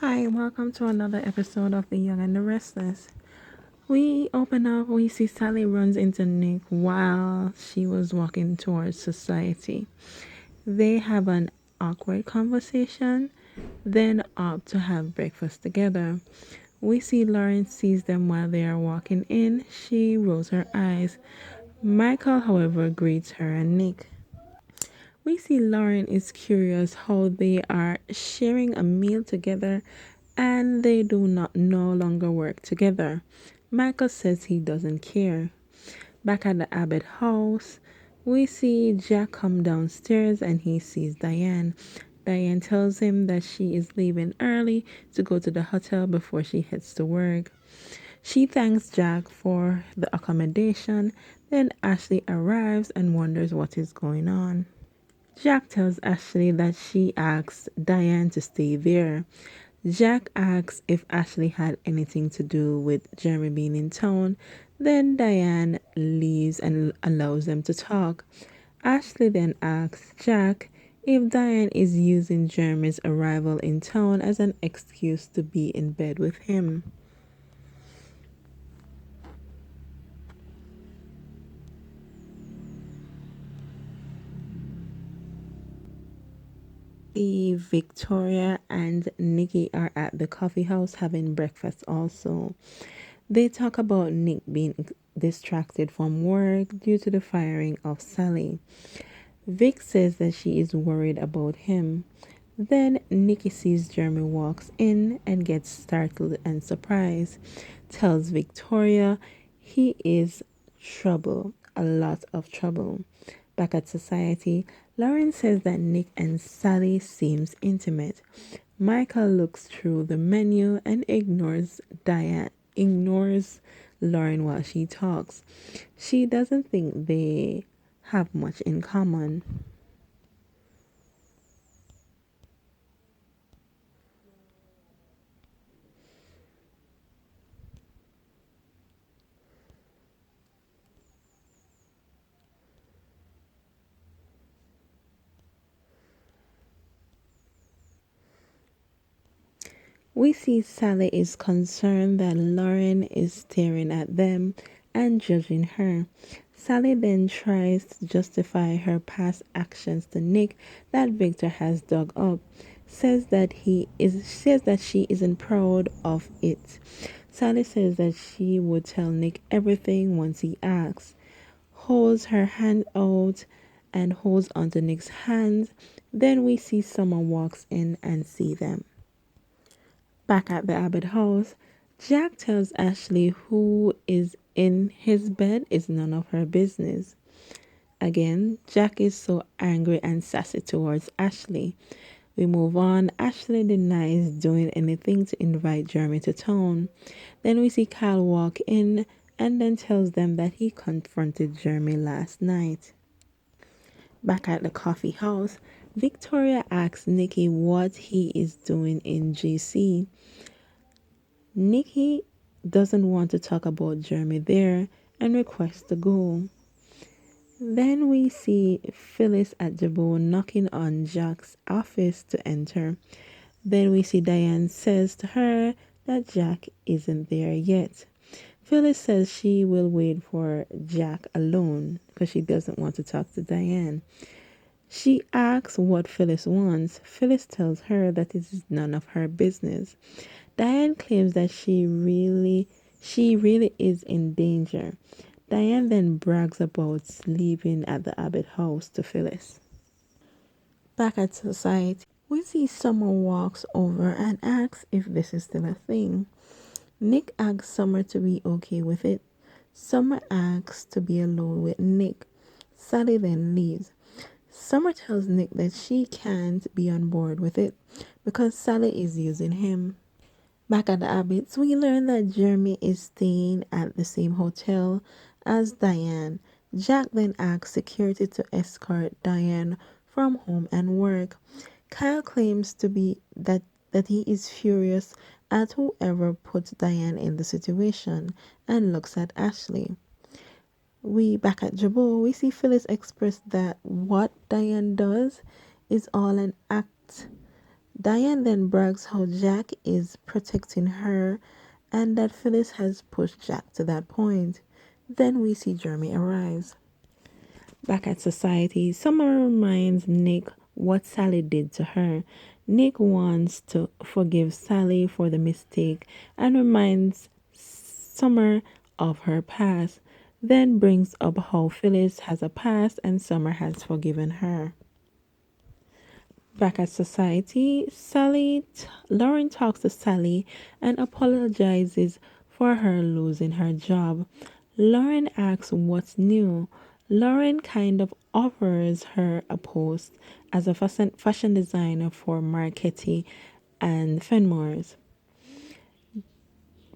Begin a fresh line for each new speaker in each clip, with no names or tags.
Hi, welcome to another episode of The Young and the Restless. We see Sally runs into Nick while she was walking towards society. They have an awkward conversation, then opt to have breakfast together. We see Lauren sees them while they are walking in. She rolls her eyes. Michael, however, greets her and Nick. We see Lauren is curious how they are sharing a meal together and they do not no longer work together. Michael says he doesn't care. Back at the Abbott house, we see Jack come downstairs and he sees Diane. Diane tells him that she is leaving early to go to the hotel before she heads to work. She thanks Jack for the accommodation, then Ashley arrives and wonders what is going on. Jack tells Ashley that she asks Diane to stay there. Jack asks if Ashley had anything to do with Jeremy being in town. Then Diane leaves and allows them to talk. Ashley then asks Jack if Diane is using Jeremy's arrival in town as an excuse to be in bed with him. Victoria and Nicky are at the coffee house having breakfast also. They talk about Nick being distracted from work due to the firing of Sally. Vic says that she is worried about him. Then Nicky sees Jeremy walks in and gets startled and surprised. Tells Victoria he is trouble, a lot of trouble. Back at society, Lauren says that Nick and Sally seems intimate. Michael looks through the menu and ignores Lauren while she talks. She doesn't think they have much in common. We see Sally is concerned that Lauren is staring at them and judging her. Sally then tries to justify her past actions to Nick that Victor has dug up. Says that she isn't proud of it. Sally says that she would tell Nick everything once he asks. Holds her hand out and holds onto Nick's hand. Then we see someone walks in and see them. Back at the Abbott house, Jack tells Ashley who is in his bed is none of her business. Again, Jack is so angry and sassy towards Ashley. We move on. Ashley denies doing anything to invite Jeremy to town. Then we see Kyle walk in and then tells them that he confronted Jeremy last night. Back at the coffee house, Victoria asks Nicky what he is doing in GC. Nicky doesn't want to talk about Jeremy there and requests to go. Then we see Phyllis at Jaboot knocking on Jack's office to enter. Then we see Diane says to her that Jack isn't there yet. Phyllis says she will wait for Jack alone because she doesn't want to talk to Diane. She asks what Phyllis wants. Phyllis tells her that it is none of her business. Diane claims that she really is in danger. Diane then brags about sleeping at the Abbott house to Phyllis. Back at society, we see someone walks over and asks if this is still a thing. Nick asks Summer to be okay with it. Summer asks to be alone with Nick. Sally then leaves. Summer tells Nick that she can't be on board with it because Sally is using him. Back at the Abbotts, we learn that Jeremy is staying at the same hotel as Diane. Jack then asks security to escort Diane from home and work. Kyle claims that he is furious at whoever put Diane in the situation and looks at Ashley. We back at Jaboot, we see Phyllis express that what Diane does is all an act Diane then brags how Jack is protecting her and that Phyllis has pushed Jack to that point. Then we see Jeremy arrives. Back at society, Summer reminds Nick what Sally did to her. Nick wants to forgive Sally for the mistake and reminds Summer of her past, then brings up how Phyllis has a past and Summer has forgiven her. Back at society, Lauren talks to Sally and apologizes for her losing her job. Lauren asks what's new. Lauren kind of offers her a post as a fashion designer for Marchetti and Fenmore's.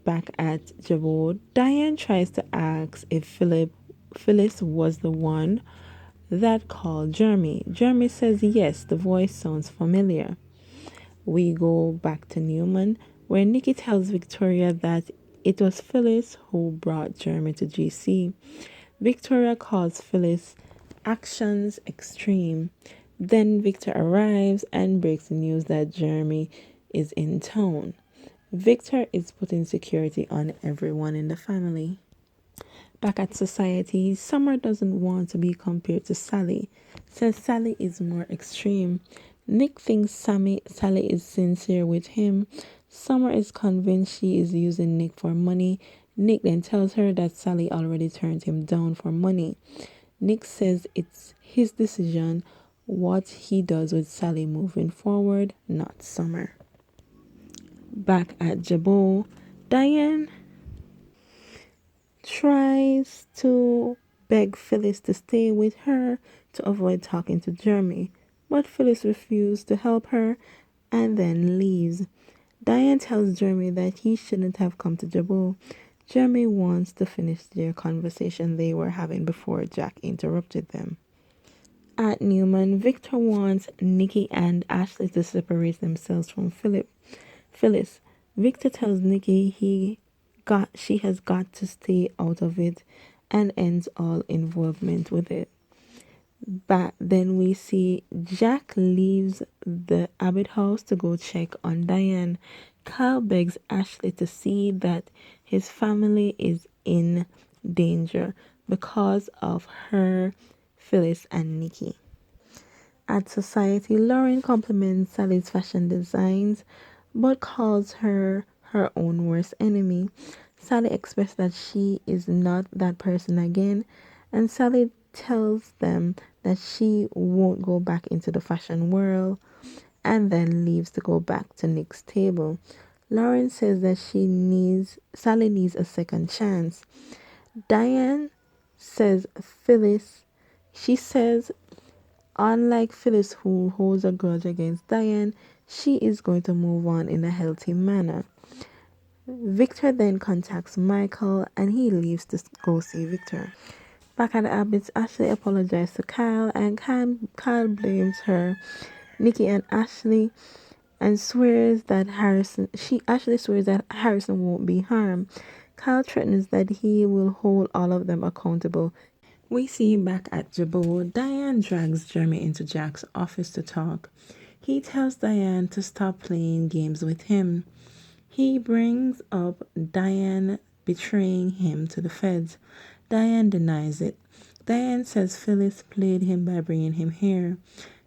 Back at Jaboot, Diane tries to ask if Phyllis was the one that called Jeremy. Jeremy says yes, the voice sounds familiar. We go back to Newman, where Nicky tells Victoria that it was Phyllis who brought Jeremy to GC. Victoria calls Phyllis actions extreme. Then Victor arrives and breaks the news that Jeremy is in town. Victor is putting security on everyone in the family. Back at society, Summer doesn't want to be compared to Sally, says Sally is more extreme. Nick thinks Sally is sincere with him. Summer is convinced she is using Nick for money. Nick then tells her that Sally already turned him down for money. Nick says it's his decision what he does with Sally moving forward, not Summer. Back at Jabot, Diane tries to beg Phyllis to stay with her to avoid talking to Jeremy, but Phyllis refuses to help her and then leaves. Diane tells Jeremy that he shouldn't have come to Jabot. Jeremy wants to finish their conversation they were having before Jack interrupted them. At Newman, Victor wants Nicky and Ashley to separate themselves from Phyllis. Victor tells Nicky she has got to stay out of it and ends all involvement with it. But then we see Jack leaves the Abbott house to go check on Diane. Kyle begs Ashley to see that his family is in danger because of her, Phyllis, and Nicky. At society, Lauren compliments Sally's fashion designs but calls her her own worst enemy. Sally expresses that she is not that person again, and Sally tells them that she won't go back into the fashion world and then leaves to go back to Nick's table. Lauren says that Sally needs a second chance. Diane says she says unlike Phyllis, who holds a grudge against Diane, she is going to move on in a healthy manner. Victor then contacts Michael and he leaves to go see Victor. Back at Abbott's, Ashley apologizes to Kyle and Kyle blames her, Nicky and Ashley, and swears that Ashley swears that Harrison won't be harmed. Kyle threatens that he will hold all of them accountable. We see back at Jabot, Diane drags Jeremy into Jack's office to talk. He tells Diane to stop playing games with him. He brings up Diane betraying him to the feds. Diane denies it. Diane says Phyllis played him by bringing him here.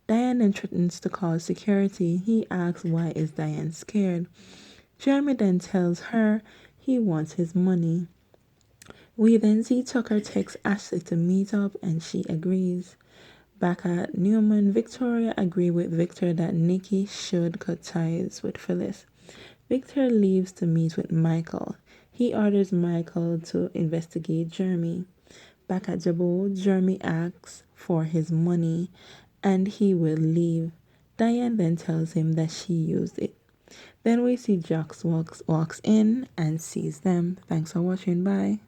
Diane then threatens to call security. He asks why is Diane scared. Jeremy then tells her he wants his money. We then see Tucker text Ashley to meet up and she agrees. Back at Newman, Victoria agrees with Victor that Nicky should cut ties with Phyllis. Victor leaves to meet with Michael. He orders Michael to investigate Jeremy. Back at Jabot, Jeremy asks for his money and he will leave. Diane then tells him that she used it. Then we see Jax walks in and sees them. Thanks for watching. Bye.